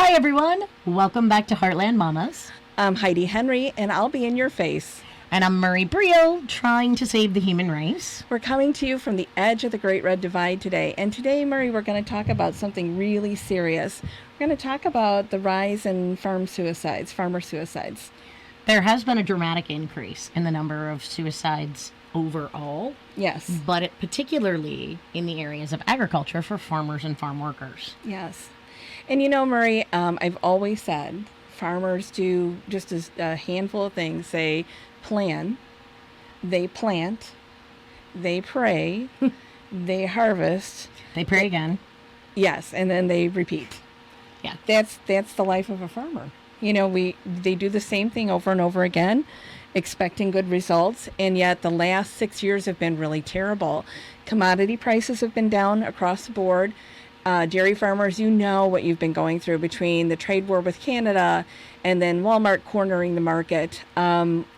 Hi, everyone. Welcome back to Heartland Mamas. I'm Heidi Henry, and I'll be in your face. And I'm Murray Brio, trying to save the human race. We're coming to you from the edge of the Great Red Divide today. And today, Murray, we're going to talk about something really serious. We're going to talk about the rise in farmer suicides. There has been a dramatic increase in the number of suicides overall. Yes. But particularly in the areas of agriculture for farmers and farm workers. Yes. And you know, Murray, I've always said farmers do just a handful of things. They plan, they plant, they pray, they harvest. They pray again. Yes, and then they repeat. Yeah. That's the life of a farmer. You know, they do the same thing over and over again, expecting good results, and yet the last 6 years have been really terrible. Commodity prices have been down across the board. Dairy farmers, you know what you've been going through between the trade war with Canada and then Walmart cornering the market.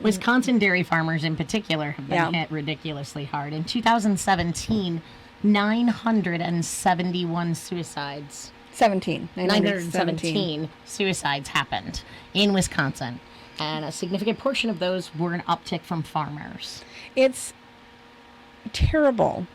Wisconsin dairy farmers in particular have been hit ridiculously hard. In 2017, 971 suicides. 917 suicides happened in Wisconsin. And a significant portion of those were an uptick from farmers. It's terrible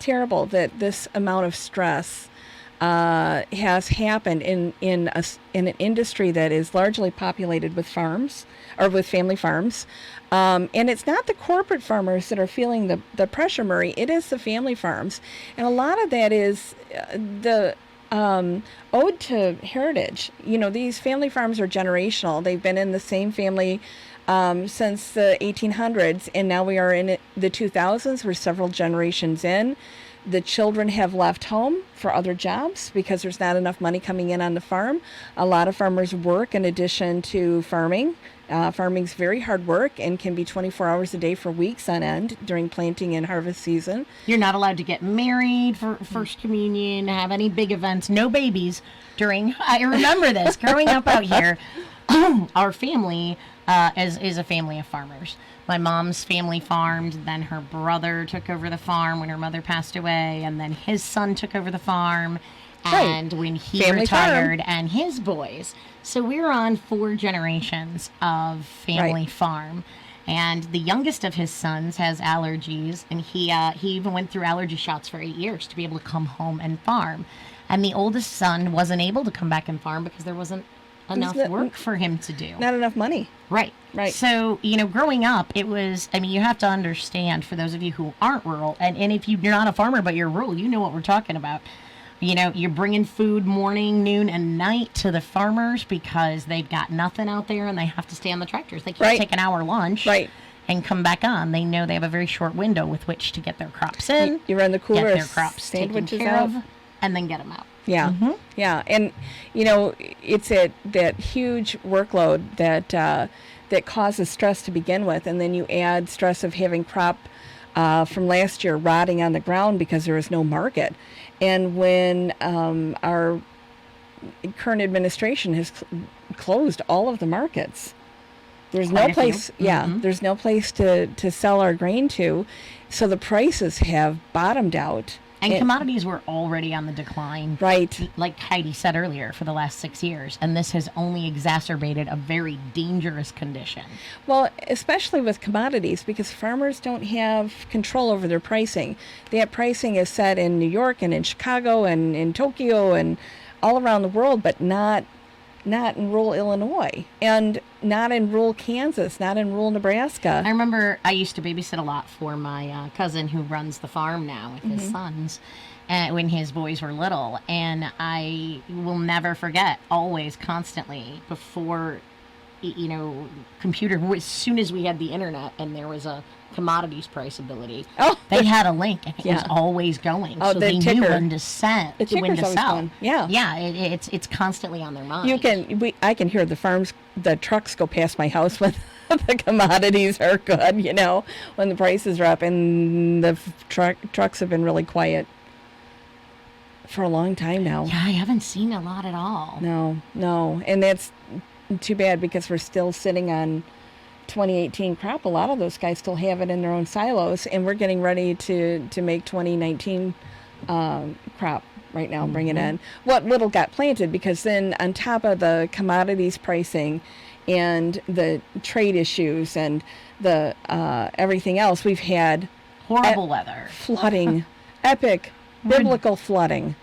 that this amount of stress has happened in an industry that is largely populated with farms or with family farms. And it's not the corporate farmers that are feeling the pressure, Murray. It is the family farms. And a lot of that is owed to heritage. You know, these family farms are generational. They've been in the same family since the 1800s, and now we are in the 2000s. We're several generations in. The children have left home for other jobs because there's not enough money coming in on the farm. A lot of farmers work in addition to farming. Farming's very hard work and can be 24 hours a day for weeks on end during planting and harvest season. You're not allowed to get married for First Communion, have any big events, no babies during. I remember this growing up out here. Our family is a family of farmers. My mom's family farmed, then her brother took over the farm when her mother passed away, and then his son took over the farm, and when he family retired, farm. And his boys. So we're on 4 generations of family farm. And the youngest of his sons has allergies, and he even went through allergy shots for 8 years to be able to come home and farm. And the oldest son wasn't able to come back and farm because there wasn't enough work for him to do. Not enough money. Right. So, you know, growing up, it was, I mean, you have to understand, for those of you who aren't rural, and if you're not a farmer but you're rural, you know what we're talking about. You know, you're bringing food morning, noon, and night to the farmers because they've got nothing out there and they have to stay on the tractors. They can't take an hour lunch and come back on. They know they have a very short window with which to get their crops in. You run the cooler, get their crops taken care of, and then get them out. Yeah, yeah, and you know, it's that huge workload that causes stress to begin with, and then you add stress of having crop from last year rotting on the ground because there is no market. And when our current administration has closed all of the markets, there's no place. There's no place to sell our grain to, so the prices have bottomed out. And commodities were already on the decline. Right. Like Heidi said earlier, for the last 6 years. And this has only exacerbated a very dangerous condition. Well, especially with commodities, because farmers don't have control over their pricing. That pricing is set in New York and in Chicago and in Tokyo and all around the world, but not in rural Illinois and not in rural Kansas, not in rural Nebraska. I remember I used to babysit a lot for my cousin who runs the farm now with his sons when his boys were little. And I will never forget, always, constantly, before, you know, computer, as soon as we had the internet and there was a commodities price ability, they had a link and it was always going, so they knew when to sell. It's constantly on their mind. I can hear the trucks go past my house when the commodities are good, you know, when the prices are up, and the trucks have been really quiet for a long time now. Yeah, I haven't seen a lot at all. No, and that's too bad because we're still sitting on 2018 crop. A lot of those guys still have it in their own silos, and we're getting ready to make 2019 crop right now, bringing in what little got planted, because then on top of the commodities pricing and the trade issues and the everything else, we've had horrible weather, flooding, epic biblical flooding.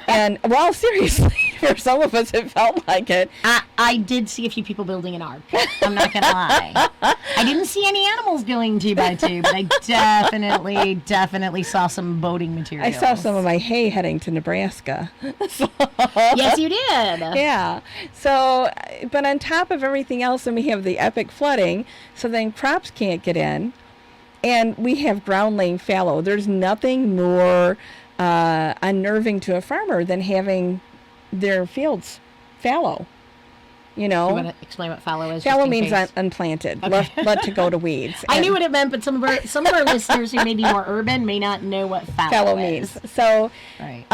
And, well, seriously, for some of us, it felt like it. I did see a few people building an ark. I'm not going to lie. I didn't see any animals going 2x2, but I definitely saw some boating materials. I saw some of my hay heading to Nebraska. Yes, you did. Yeah. So, but on top of everything else, then we have the epic flooding, so then crops can't get in, and we have ground laying fallow. There's nothing more unnerving to a farmer than having their fields fallow. You know, you want to explain what fallow is? Fallow means unplanted, okay. left to go to weeds. I knew what it meant, but some of our listeners who may be more urban may not know what fallow means. So, right.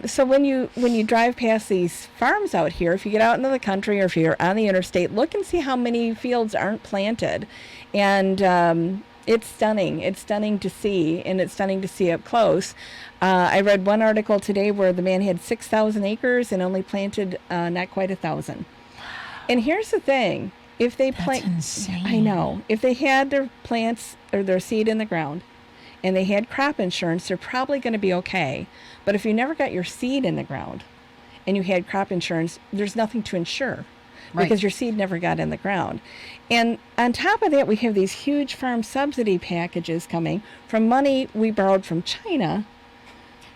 So when you drive past these farms out here, if you get out into the country or if you're on the interstate, look and see how many fields aren't planted, and it's stunning. It's stunning to see, and it's stunning to see up close. I read one article today where the man had 6,000 acres and only planted not quite 1,000. And here's the thing: if they plant, I know, if they had their plants or their seed in the ground, and they had crop insurance, they're probably going to be okay. But if you never got your seed in the ground, and you had crop insurance, there's nothing to insure. Right. Because your seed never got in the ground. And on top of that, we have these huge farm subsidy packages coming from money we borrowed from China,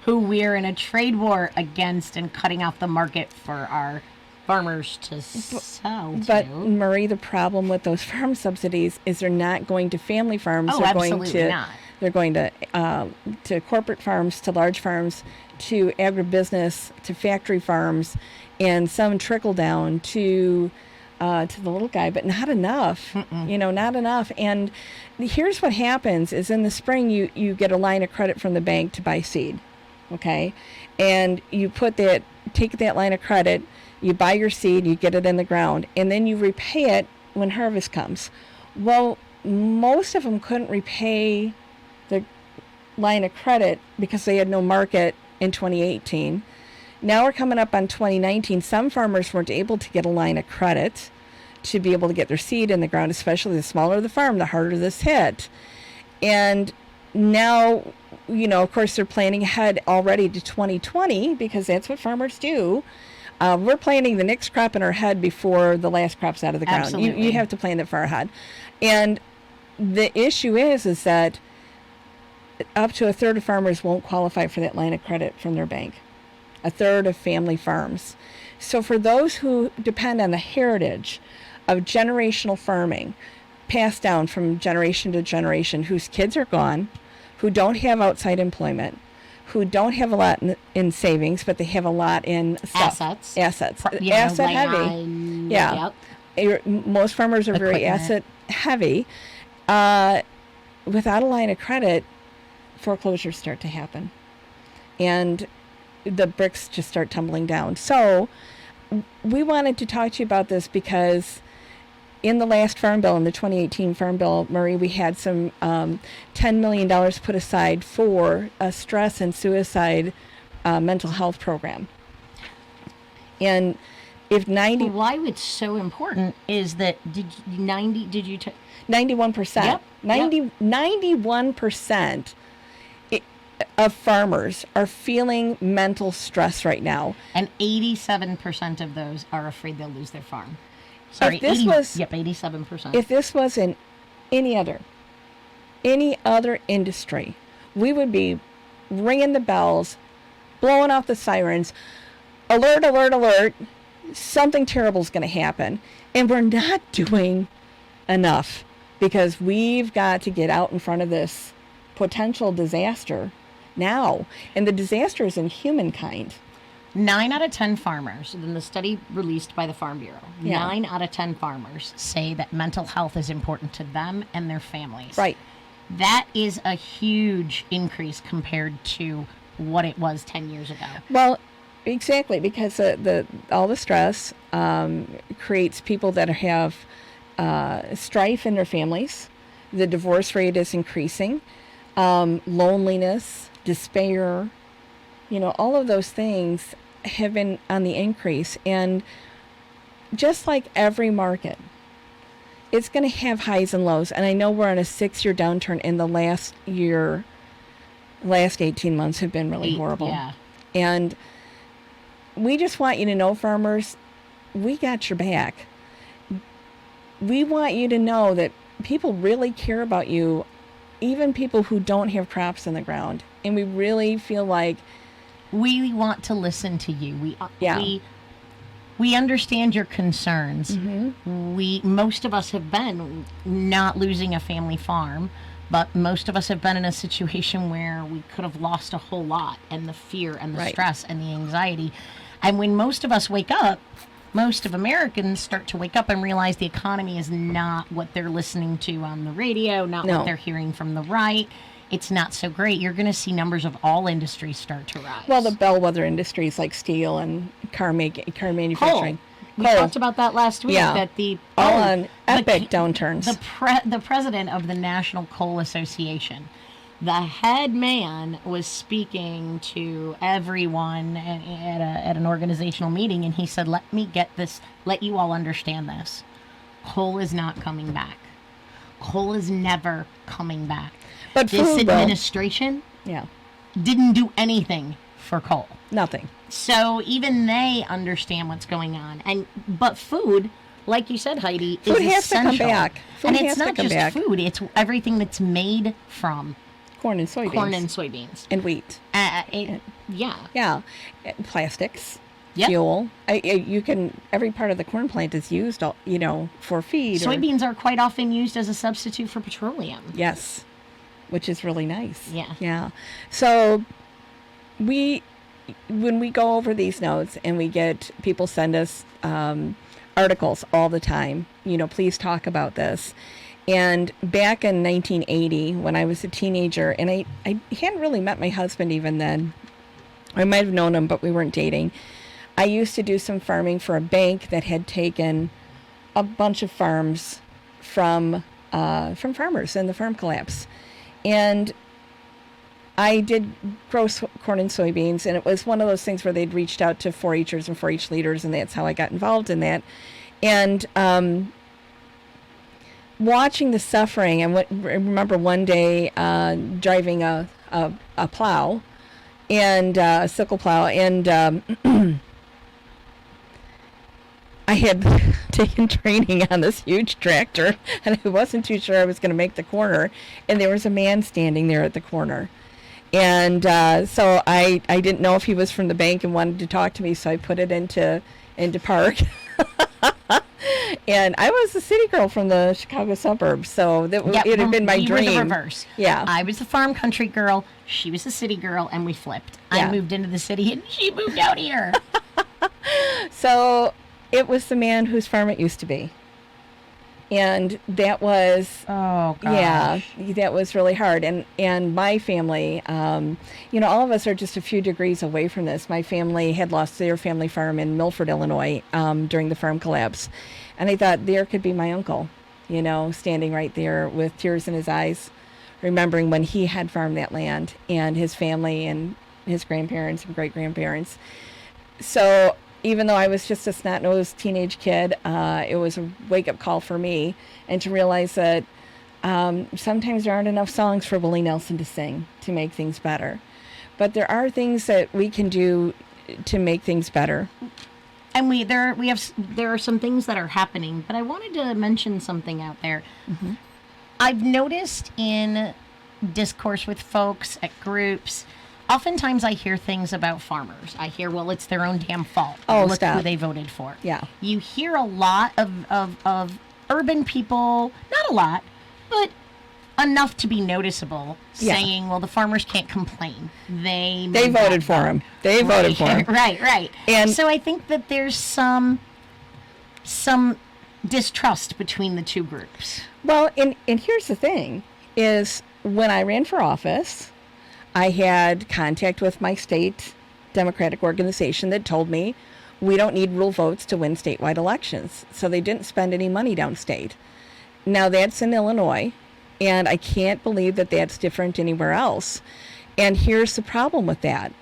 who we're in a trade war against and cutting off the market for our farmers to sell to. But Marie, the problem with those farm subsidies is they're not going to family farms. Oh, absolutely not. They're going to corporate farms, to large farms, to agribusiness, to factory farms, and some trickle down to the little guy, but not enough. You know, not enough. And here's what happens: is in the spring you get a line of credit from the bank to buy seed, okay, and you take that line of credit, you buy your seed, you get it in the ground, and then you repay it when harvest comes. Well, most of them couldn't repay the line of credit because they had no market in 2018. Now we're coming up on 2019. Some farmers weren't able to get a line of credit to be able to get their seed in the ground, especially the smaller the farm, the harder this hit. And now, you know, of course, they're planning ahead already to 2020 because that's what farmers do. We're planting the next crop in our head before the last crop's out of the ground. Absolutely. You have to plan that far ahead. And the issue is that up to a third of farmers won't qualify for that line of credit from their bank. A third of family farms. So for those who depend on the heritage of generational farming, passed down from generation to generation, whose kids are gone, who don't have outside employment, who don't have a lot in savings, but they have a lot in stuff. Assets. Asset heavy. Yeah. Yep. Most farmers are very asset heavy. Without a line of credit, foreclosures start to happen. And the bricks just start tumbling down. So we wanted to talk to you about this because in the last Farm Bill, in the 2018 Farm Bill, Marie, we had some $10 million put aside for a stress and suicide mental health program. And if 90... Why it's so important is that 91%. Yep. 91% of farmers are feeling mental stress right now. And 87% of those are afraid they'll lose their farm. Sorry, 87%. If this was in any other industry, we would be ringing the bells, blowing off the sirens, alert, alert, alert, something terrible is going to happen. And we're not doing enough because we've got to get out in front of this potential disaster now. And the disaster is in humankind. 9 out of 10 farmers, in the study released by the Farm Bureau, 9 out of 10 farmers say that mental health is important to them and their families. Right. That is a huge increase compared to what it was 10 years ago. Well, exactly, because all the stress creates people that have strife in their families. The divorce rate is increasing. Loneliness, despair, all of those things have been on the increase. And just like every market, it's going to have highs and lows. And I know we're on a 6-year downturn, and the last 18 months have been really horrible. Yeah. And we just want you to know, farmers, we got your back. We want you to know that people really care about you, even people who don't have crops in the ground. And we really feel like we want to listen to you. We understand your concerns. Most of us have been not losing a family farm, but most of us have been in a situation where we could have lost a whole lot, and the fear and the stress and the anxiety. And when most of us wake up, most of Americans start to wake up and realize the economy is not what they're listening to on the radio, not what they're hearing from the right. It's not so great. You're going to see numbers of all industries start to rise. Well, the bellwether industries like steel and car manufacturing. Coal. We talked about that last week. Yeah. That all on epic downturns. The president of the National Coal Association, the head man, was speaking to everyone at an organizational meeting, and he said, let you all understand this. Coal is not coming back. Coal is never coming back. But this food, administration didn't do anything for coal. Nothing. So even they understand what's going on. But food, like you said, Heidi, food is has essential. to come back. Food and has it's to not come just back. food. It's everything that's made from corn and soybeans. And wheat. Yeah. Plastics. Yep. Fuel. Every part of the corn plant is used, for feed. Soybeans are quite often used as a substitute for petroleum. Yes. Which is really nice. Yeah. Yeah. So when we go over these notes and we get people send us articles all the time, please talk about this. And back in 1980, when I was a teenager, and I hadn't really met my husband even then. I might have known him, but we weren't dating. I used to do some farming for a bank that had taken a bunch of farms from farmers in the farm collapse. And I did grow corn and soybeans, and it was one of those things where they'd reached out to 4-Hers and 4-H leaders, and that's how I got involved in that. And watching the suffering, I remember one day driving a plow, and a sickle plow, and I had taken training on this huge tractor, and I wasn't too sure I was going to make the corner, and there was a man standing there at the corner. And so I didn't know if he was from the bank and wanted to talk to me, so I put it into park. And I was a city girl from the Chicago suburbs, so it had been my dream. We were the reverse. Yeah. I was the farm country girl, she was a city girl, and we flipped. Yeah. I moved into the city, and she moved out here. So it was the man whose farm it used to be. And that was, that was really hard. And my family, all of us are just a few degrees away from this. My family had lost their family farm in Milford, Illinois, during the farm collapse. And I thought there could be my uncle, standing right there with tears in his eyes, remembering when he had farmed that land, and his family and his grandparents and great-grandparents. So even though I was just a snot-nosed teenage kid, it was a wake-up call for me, and to realize that sometimes there aren't enough songs for Willie Nelson to sing to make things better. But there are things that we can do to make things better. And there are some things that are happening, but I wanted to mention something out there. Mm-hmm. I've noticed in discourse with folks at groups, oftentimes I hear things about farmers. I hear, well, it's their own damn fault. Look stop. who they voted for. Yeah. You hear a lot of urban people, not a lot, but enough to be noticeable, saying, well, the farmers can't complain. They voted for him. They voted for him. Right. And so I think that there's some distrust between the two groups. Well, and here's the thing, is when I ran for office, I had contact with my state Democratic organization that told me we don't need rural votes to win statewide elections. So they didn't spend any money downstate. Now that's in Illinois, and I can't believe that that's different anywhere else. And here's the problem with that.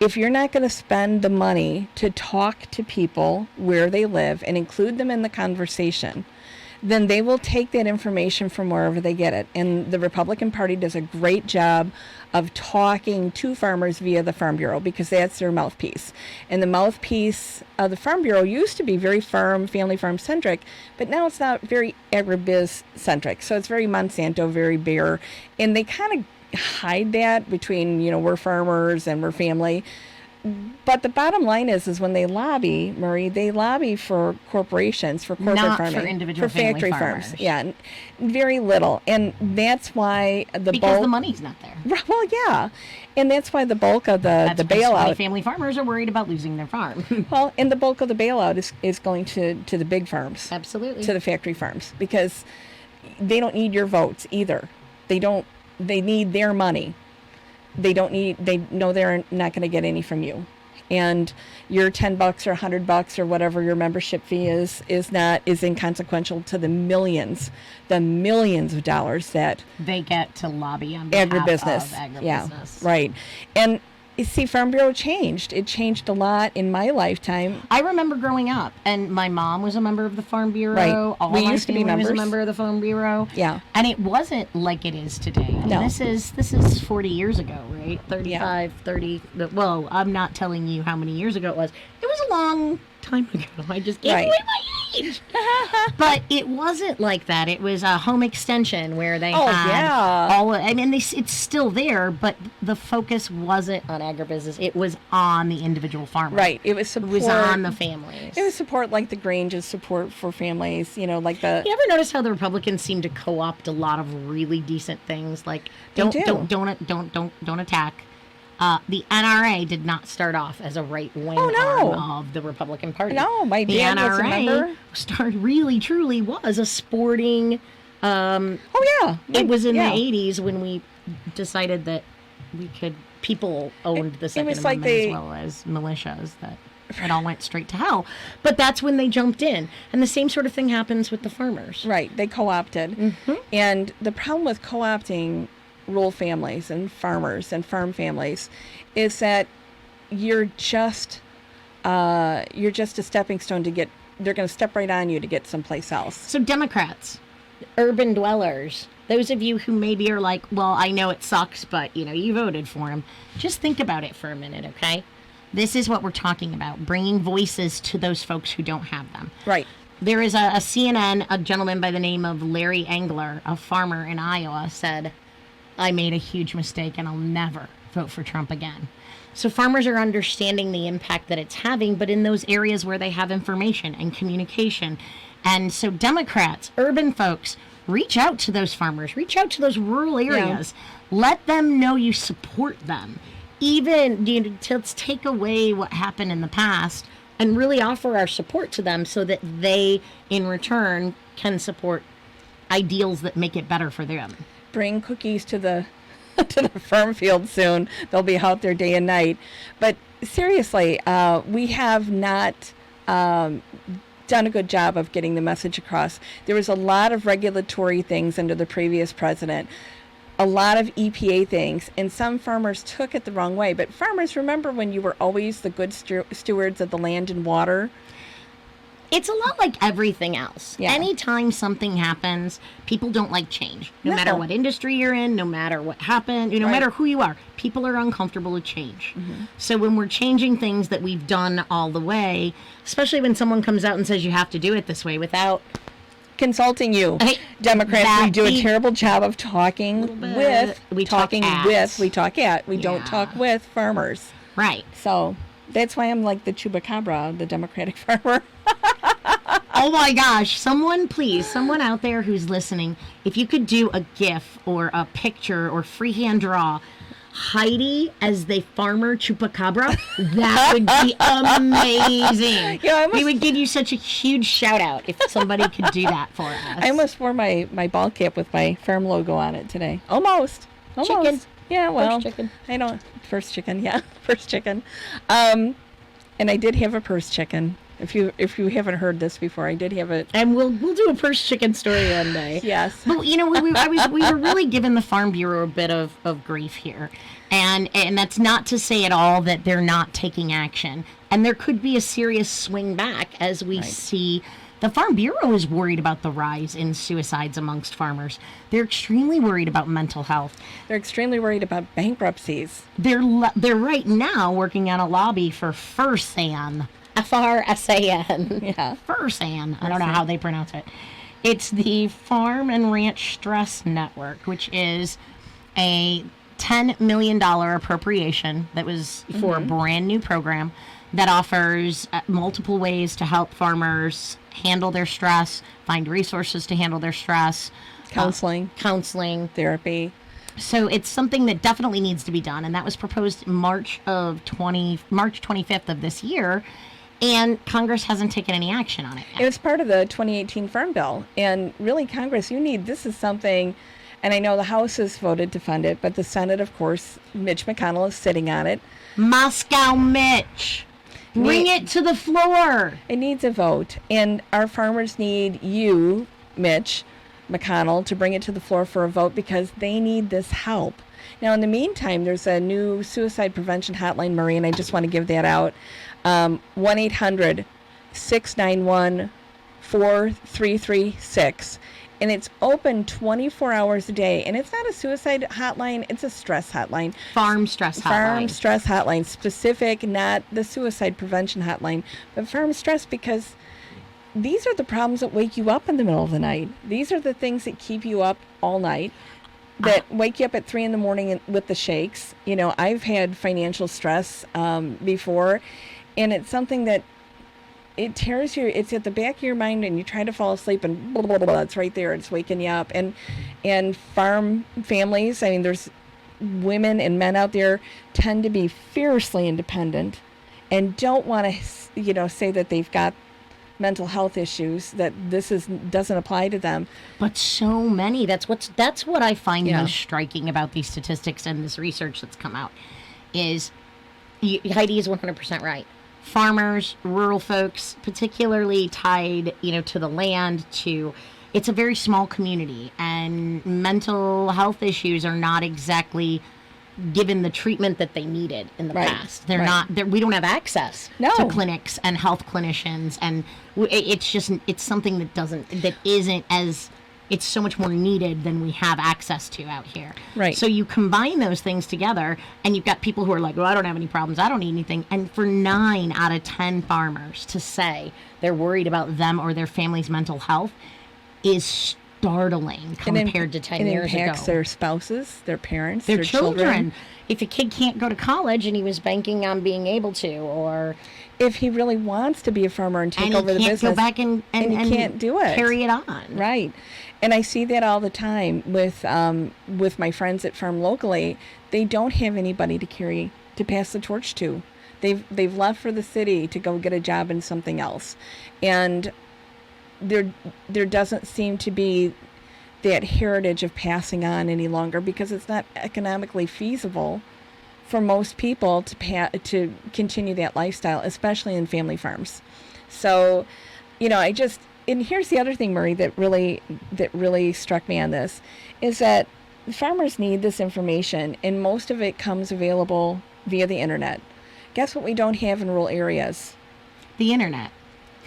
if you're not going to spend the money to talk to people where they live and include them in the conversation, then they will take that information from wherever they get it. And the Republican Party does a great job of talking to farmers via the Farm Bureau, because that's their mouthpiece. And the mouthpiece of the Farm Bureau used to be very farm, family farm centric, but now it's not very agribiz centric. So it's very Monsanto, very Bayer. And they kind of hide that between, we're farmers and we're family. But the bottom line is when they lobby, Marie, they lobby for corporations, for corporate Not farming, for individual factory family farms. farmers. Yeah, very little, and that's why because the money's not there. Well, yeah, and that's why the bulk of the Because so many bailout. family farmers are worried about losing their farm. Well, and the bulk of the bailout is going to the big farms, Absolutely. to the factory farms, because they don't need your votes either. They don't. They need their money. They know they're not going to get any from you. And your $10 or $100 or whatever your membership fee is inconsequential to the millions of dollars that they get to lobby on behalf of agribusiness. Yeah, right. And you see, Farm Bureau changed. It changed a lot in my lifetime. I remember growing up, and my mom was a member of the Farm Bureau. Right. All We my used to be family was a members. member of the Farm Bureau. Yeah. And it wasn't like it is today. No. And this is 40 years ago, right? 35, 30. Well, I'm not telling you how many years ago it was. It was a long time ago. I just gave Right. away my age. But it wasn't like that. It was a home extension where they had all. I mean, it's still there, but the focus wasn't on agribusiness. It was on the individual farmer. Right. It was support. It was on the families. It was support like the Grange's support for families. Like the. You ever notice how the Republicans seem to co-opt a lot of really decent things, like don't attack. The NRA did not start off as a right-wing arm of the Republican Party. No, my dad was a member. Truly was a sporting. It was in the 80s when we decided that people owned the Second Amendment as well as militias, that it all went straight to hell. But that's when they jumped in. And the same sort of thing happens with the farmers. Right. They co-opted. Mm-hmm. And the problem with co-opting rural families and farmers and farm families is that you're just a stepping stone to get. They're going to step right on you to get someplace else. So Democrats, urban dwellers, those of you who maybe are like, well, I know it sucks, but you voted for him. Just think about it for a minute, okay? This is what we're talking about: bringing voices to those folks who don't have them. Right. There is a CNN, a gentleman by the name of Larry Engler, a farmer in Iowa, said, I made a huge mistake and I'll never vote for Trump again. So farmers are understanding the impact that it's having, but in those areas where they have information and communication. And so Democrats, urban folks, reach out to those farmers, reach out to those rural areas. Yeah. Let them know you support them. Even let's take away what happened in the past and really offer our support to them so that they, in return, can support ideals that make it better for them. Bring cookies to the farm field soon. They'll be out there day and night. But seriously, we have not done a good job of getting the message across. There was a lot of regulatory things under the previous president, a lot of EPA things, and some farmers took it the wrong way. But farmers, remember when you were always the good stewards of the land and water? It's a lot like everything else. Yeah. Anytime something happens, people don't like change. No matter what industry you're in, no matter what happened, no matter who you are, people are uncomfortable with change. Mm-hmm. So when we're changing things that we've done all the way, especially when someone comes out and says you have to do it this way without consulting you, Democrats, we do a terrible job of talking with. We talk at. We don't talk with farmers. Right. So that's why I'm like the chupacabra, the Democratic farmer. Oh my gosh, someone out there who's listening, if you could do a GIF or a picture or freehand draw Heidi as the farmer chupacabra, that would be amazing. Yeah, we would give you such a huge shout out if somebody could do that for us. I almost wore my ball cap with my farm logo on it today. Almost. Chicken. Yeah, well, first chicken. First chicken. And I did have a purse chicken. If you haven't heard this before, I did have it. And we'll do a first chicken story one day. Yes. But we were really giving the Farm Bureau a bit of grief here, and that's not to say at all that they're not taking action. And there could be a serious swing back as we see. The Farm Bureau is worried about the rise in suicides amongst farmers. They're extremely worried about mental health. They're extremely worried about bankruptcies. They're right now working on a lobby for FRSAN. FRSAN. Yeah. FRSAN. I don't know how they pronounce it. It's the Farm and Ranch Stress Network, which is a $10 million appropriation that was for a brand new program that offers multiple ways to help farmers handle their stress, find resources to handle their stress. Counseling. Therapy. So it's something that definitely needs to be done, and that was proposed March 25th of this year, and Congress hasn't taken any action on it yet. It was part of the 2018 Farm Bill, and really, Congress, this is something, and I know the House has voted to fund it, but the Senate, of course, Mitch McConnell is sitting on it. Moscow Mitch! Bring it to the floor! It needs a vote, and our farmers need you, Mitch McConnell, to bring it to the floor for a vote because they need this help. Now, in the meantime, there's a new suicide prevention hotline, Marie, and I just want to give that out. 1-800-691-4336. And it's open 24 hours a day. And it's not a suicide hotline, it's a stress hotline. Farm stress hotline. Specific, not the suicide prevention hotline, but farm stress, because these are the problems that wake you up in the middle of the night. These are the things that keep you up all night, that wake you up at 3 a.m. with the shakes. I've had financial stress before, and it's something that it tears you. It's at the back of your mind, and you try to fall asleep, and blah, blah, blah, it's right there. It's waking you up. And farm families, there's women and men out there tend to be fiercely independent and don't want to, say that they've got mental health issues, that doesn't apply to them. But so many. That's what I find most striking about these statistics and this research that's come out is Heidi is 100% right. Farmers, rural folks, particularly tied, to the land, it's a very small community, and mental health issues are not exactly given the treatment that they needed in the past. They're not. We don't have access to clinics and health clinicians, and it's something that isn't as. It's so much more needed than we have access to out here. Right. So you combine those things together, and you've got people who are like, well, I don't have any problems. I don't need anything. And for 9 out of 10 farmers to say they're worried about them or their family's mental health is startling compared to 10 years ago. It impacts their spouses, their parents, their children. If a kid can't go to college and he was banking on being able to, or if he really wants to be a farmer and take over the business, go back and he can't do it, carry it on. Right. And I see that all the time with my friends that farm locally. They don't have anybody to pass the torch to. They've left for the city to go get a job in something else, and there doesn't seem to be that heritage of passing on any longer, because it's not economically feasible for most people to continue that lifestyle, especially in family farms. So, and here's the other thing, Murray, that really struck me on this, is that farmers need this information, and most of it comes available via the internet. Guess what we don't have in rural areas? The internet.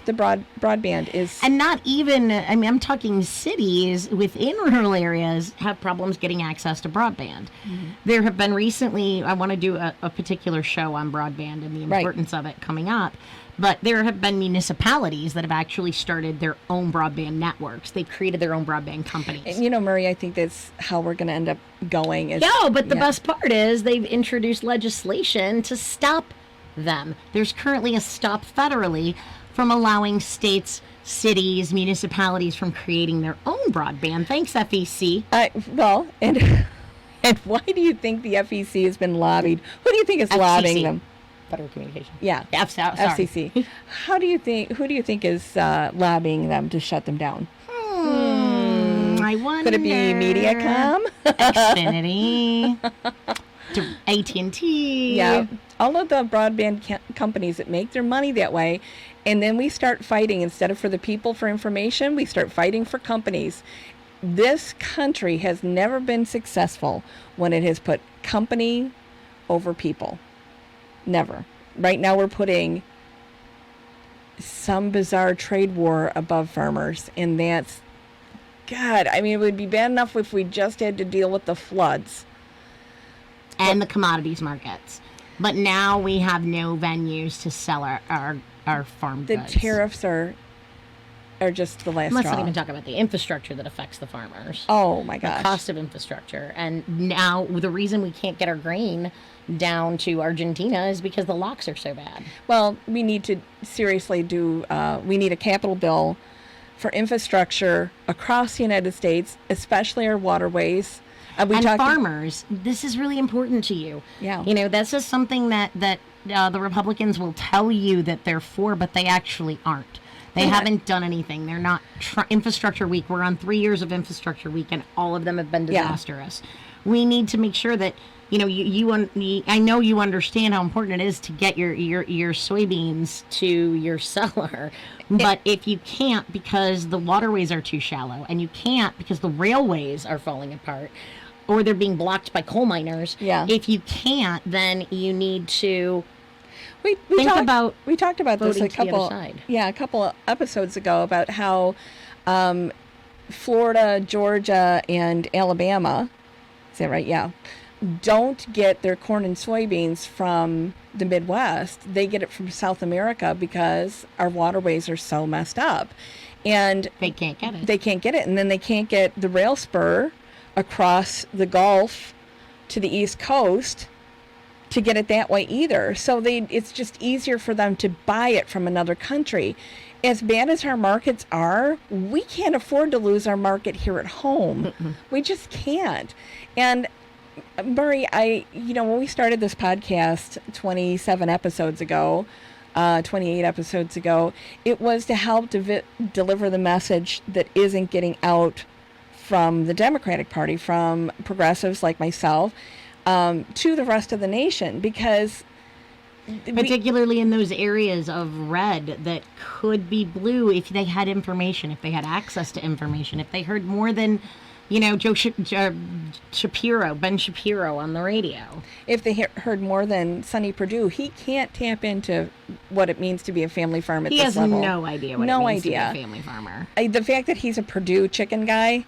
The broadband is... And not even, I'm talking cities within rural areas have problems getting access to broadband. Mm-hmm. There have been recently, I want to do a particular show on broadband and the importance of it coming up, but there have been municipalities that have actually started their own broadband networks. They've created their own broadband companies. And, Murray, I think that's how we're going to end up going. But the best part is they've introduced legislation to stop them. There's currently a stop federally from allowing states, cities, municipalities from creating their own broadband. Thanks, FEC. And why do you think the FEC has been lobbied? Who do you think is lobbying them? Federal Communication. Yeah. FCC. Who do you think is lobbying them to shut them down? I wonder. Could it be MediaCom? Xfinity. AT&T. Yeah. all of the broadband companies that make their money that way. And then we start fighting, instead of for the people for information, we start fighting for companies. This country has never been successful when it has put company over people. Never. Right now we're putting some bizarre trade war above farmers, and that's, God, I mean, it would be bad enough if we just had to deal with the floods. And the commodities markets. But now we have no venues to sell our farm goods. The tariffs are just the last Let's straw. not even talk about the infrastructure that affects the farmers. Oh, my gosh. The cost of infrastructure. And now the reason we can't get our grain down to Argentina is because the locks are so bad. Well, we need to seriously we need a capital bill for infrastructure across the United States, especially our waterways. And farmers, this is really important to you. Yeah. You know, this is something that the Republicans will tell you that they're for, but they actually aren't. They haven't done anything. They're not infrastructure week. We're on 3 years of infrastructure week, and all of them have been disastrous. Yeah. We need to make sure that, you know, I know you understand how important it is to get your soybeans to your seller. But if you can't because the waterways are too shallow, and you can't because the railways are falling apart, or they're being blocked by coal miners. Yeah. If you can't, then you need to we talked about this a couple episodes ago about how Florida, Georgia, and Alabama, is that right? Yeah, don't get their corn and soybeans from the Midwest. They get it from South America because our waterways are so messed up, and they can't get it. And then they can't get the rail spur across the Gulf to the East Coast to get it that way either. So it's just easier for them to buy it from another country. As bad as our markets are, we can't afford to lose our market here at home. We just can't. And Murray, when we started this podcast 28 episodes ago, it was to help deliver the message that isn't getting out from the Democratic Party, from progressives like myself, to the rest of the nation, because particularly in those areas of red that could be blue if they had information, if they had access to information, if they heard more than, Ben Shapiro on the radio. If they heard more than Sonny Perdue, he can't tap into what it means to be a family farm at this level. He has no idea what it means to be a family farmer. The fact that he's a Perdue chicken guy,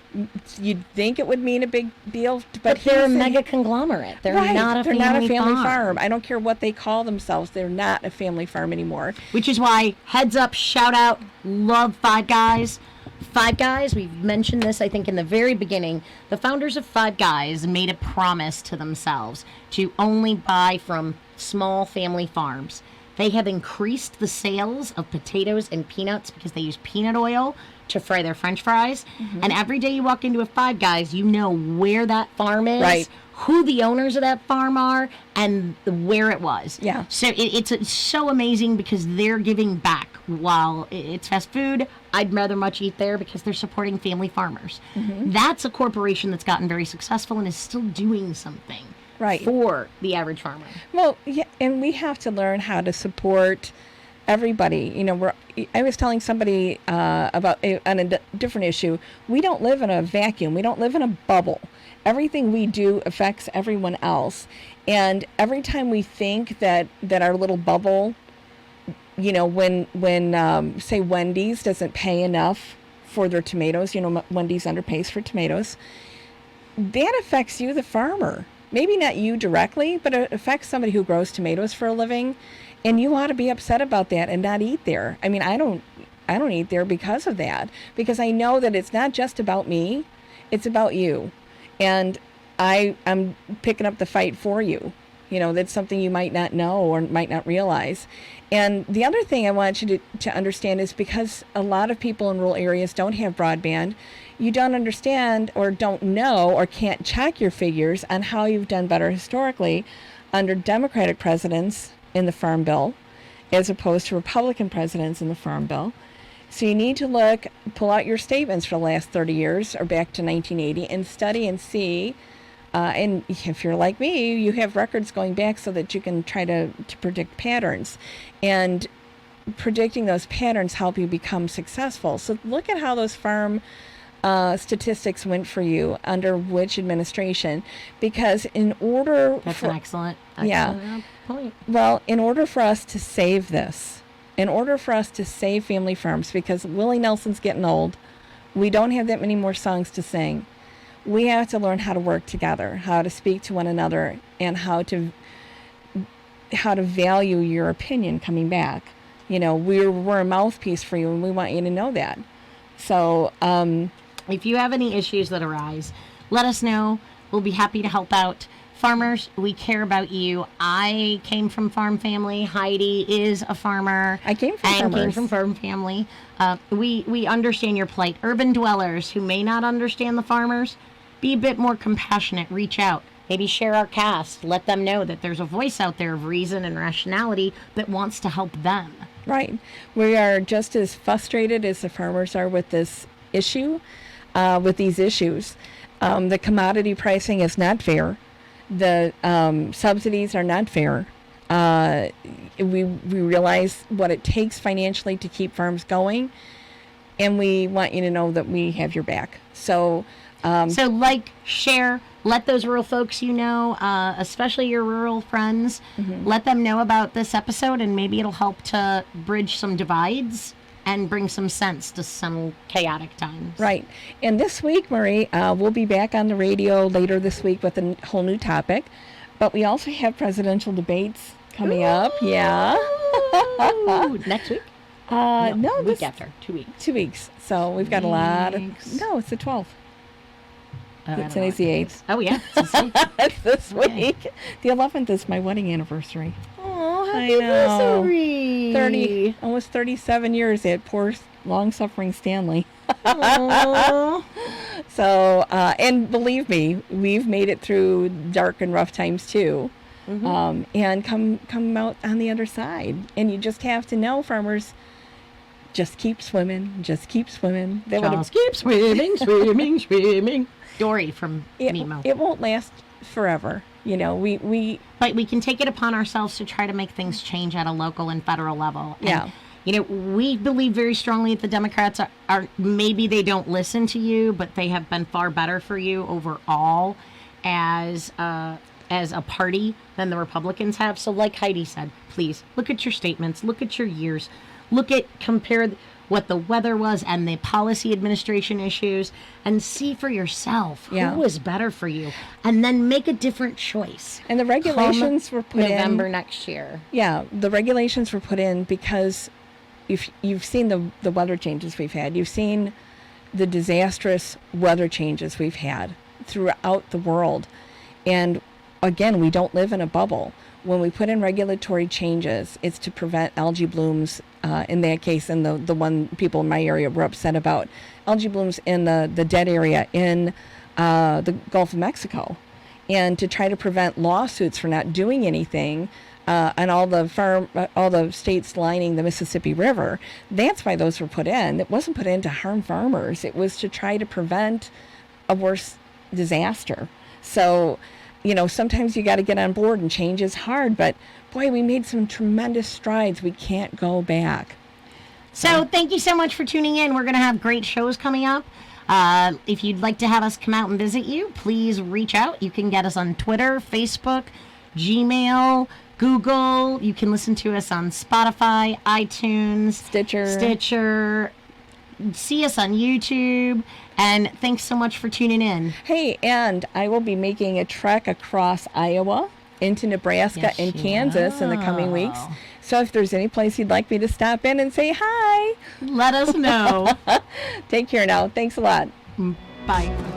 you'd think it would mean a big deal, but they're a mega conglomerate. They're not a family farm. I don't care what they call themselves. They're not a family farm anymore. Which is why, heads up, shout out, love Five Guys. Five Guys, we've mentioned this, I think, in the very beginning. The founders of Five Guys made a promise to themselves to only buy from small family farms. They have increased the sales of potatoes and peanuts because they use peanut oil to fry their French fries. Mm-hmm. And every day you walk into a Five Guys, you know where that farm is, right, who the owners of that farm are, and where it was. Yeah. So it's so amazing because they're giving back. While it's fast food, I'd rather much eat there because they're supporting family farmers. Mm-hmm. That's a corporation that's gotten very successful and is still doing something for the average farmer. Well, yeah, and we have to learn how to support everybody. I was telling somebody about on a different issue. We don't live in a vacuum. We don't live in a bubble. Everything we do affects everyone else. And every time we think that our little bubble, when say Wendy's doesn't pay enough for their tomatoes, Wendy's underpays for tomatoes, that affects you, the farmer. Maybe not you directly, but it affects somebody who grows tomatoes for a living, and you ought to be upset about that and not eat there. I mean, I don't eat there because of that, because I know that it's not just about me, it's about you, and I'm picking up the fight for you. That's something you might not know or might not realize. And the other thing I want you to understand is because a lot of people in rural areas don't have broadband, you don't understand or don't know or can't check your figures on how you've done better historically under Democratic presidents in the Farm Bill as opposed to Republican presidents in the Farm Bill. So you need to pull out your statements for the last 30 years or back to 1980 and study and see and if you're like me, you have records going back so that you can try to predict patterns. And predicting those patterns help you become successful. So look at how those farm statistics went for you under which administration, because in order That's for, an excellent point. Well, in order for us to save this, in order for us to save family farms, because Willie Nelson's getting old, we don't have that many more songs to sing. We have to learn how to work together, how to speak to one another, and how to value your opinion coming back. You know, we're a mouthpiece for you, and we want you to know that. So, if you have any issues that arise, let us know. We'll be happy to help out. Farmers, we care about you. I came from farm family. Heidi is a farmer. I came from farm family. We understand your plight. Urban dwellers who may not understand the farmers, be a bit more compassionate. Reach out. Maybe share our cast. Let them know that there's a voice out there of reason and rationality that wants to help them. Right. We are just as frustrated as the farmers are with this issue, with these issues. The commodity pricing is not fair. The subsidies are not fair. We realize what it takes financially to keep farms going, and we want you to know that we have your back. So like, share, let those rural folks you know, especially your rural friends, let them know about this episode, and maybe it'll help to bridge some divides and bring some sense to some chaotic times. Right. And this week, Marie, we'll be back on the radio later this week with a whole new topic. But we also have presidential debates coming up. Yeah. Next week? No, week after. 2 weeks. 2 weeks. So we've got a lot of... No, it's the 12th. Today's the 8th. Oh, yeah. It's this week. The 11th is my wedding anniversary. Oh, happy anniversary. 30, almost 37 years, that poor, long-suffering Stanley. So, and believe me, we've made it through dark and rough times, too. And come out on the other side. And you just have to know, farmers, just keep swimming. Just keep swimming. Just keep swimming, swimming, swimming. Dory from Nemo. It won't last forever. You know, but we can take it upon ourselves to try to make things change at a local and federal level. And, yeah. You know, we believe very strongly that the Democrats are maybe they don't listen to you, but they have been far better for you overall as a party than the Republicans have. So like Heidi said, please look at your statements, look at your years, compare what the weather was and the policy administration issues, and see for yourself who was better for you, and then make a different choice. And the regulations were put November next year. Yeah, the regulations were put in because if you've seen the weather changes we've had, you've seen the disastrous weather changes we've had throughout the world. And again, we don't live in a bubble. When we put in regulatory changes, it's to prevent algae blooms, in that case, and the one people in my area were upset about, algae blooms in the dead area in the Gulf of Mexico, and to try to prevent lawsuits for not doing anything on all the states lining the Mississippi River. That's why those were put in. It wasn't put in to harm farmers. It was to try to prevent a worse disaster. So, you know, sometimes you got to get on board, and change is hard, but boy, we made some tremendous strides. We can't go back. So thank you so much for tuning in. We're going to have great shows coming up. If you'd like to have us come out and visit you, please reach out. You can get us on Twitter, Facebook, Gmail, Google. You can listen to us on Spotify, iTunes, Stitcher. See us on YouTube. And thanks so much for tuning in. Hey, and I will be making a trek across Iowa into Nebraska and Kansas in the coming weeks. So if there's any place you'd like me to stop in and say hi, let us know. Take care now. Thanks a lot. Bye.